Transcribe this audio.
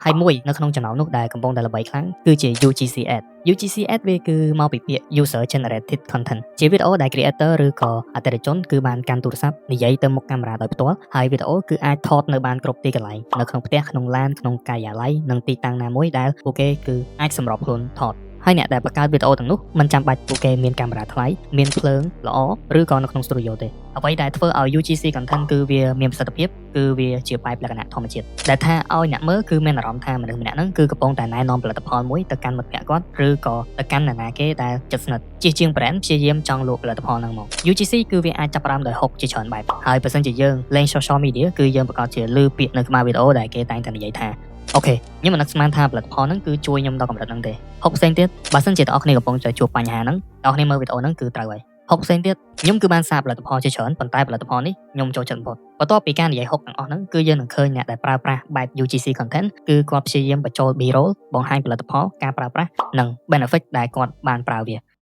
ហើយមួយនៅក្នុងចំណោមនោះដែលកំពុងតែល្បីខ្លាំងគឺជា UGC Ad UGC Ad វាគឺមកពីពាក្យ User Generated Content ជាវីដេអូដែល creator ឬក៏អតិថិជនគឺបានកាន់ទូរស័ព្ទនិយាយទៅមុខកាមេរ៉ាដោយផ្ទាល់ហើយវីដេអូគឺអាចថតនៅបានគ្រប់ទីកន្លែងនៅក្នុងផ្ទះក្នុងឡានក្នុងការិយាល័យនិងទីតាំងណាមួយដែលពួកគេគឺអាចសម្របខ្លួនថតហើយអ្នកដែលបង្កើតវីដេអូទាំងនោះមិនចាំបាច់ពួកគេមានកាមេរ៉ាថ្លៃមានភ្លើងល្អឬក៏នៅក្នុង studio ទេអ្វីដែលធ្វើឲ្យ UGC content គឺវាមានប្រសិទ្ធភាពគឺវាជាបែបលក្ខណៈធម្មជាតិដែលថាឲ្យអ្នកមើលគឺមានអារម្មណ៍ថាមនុស្សម្នាក់ហ្នឹងគឺកំពុងតែណែនាំផលិតផលមួយទៅកាន់មិត្តភក្តិគាត់ឬក៏ទៅកាន់អ្នកណាគេដែលជិតស្និទ្ធជាជាង brand ព្យាយាមចង់លក់ផលិតផលហ្នឹងមក UGC គឺវាអាចចាប់ផ្ដើមដោយហុកជាច្រើនបែបហើយបើសិនជាយើងលេង social media គឺយើងប្រកាសជាឮពាក្យនៅក្បាលវីដេអូដែលគេតែងតែនិយាយថាអូខេខ្ញុំមិននឹកស្មានថាផលិតផលហ្នឹងគឺជួយខ្ញុំដល់កម្រិតហ្នឹងទេហុកផ្សេងទៀតបើសិនជាអ្នកនរគ្នាកំពុងតែជួបបញ្ហាហ្នឹងអ្នកនរគ្នាមើលវីដេអូហ្នឹងគឺត្រូវហើយហុកផ្សេងទៀតខ្ញុំគឺបានសារផលិតផលជាច្រើនប៉ុន្តែផលិតផលនេះខ្ញុំចូលចិត្តបំផុតបន្ទាប់ពីការនិយាយហុកទាំងអស់ហ្នឹងគឺយើងនឹងឃើញអ្នកដែលប្រើប្រាស់បែប UGC content គឺគាត់ព្យាយាមបញ្ចូល B-roll បង្ហាញផលិតផលការប្រើប្រាស់និង benefit ដែលគាត់បានប្រើវា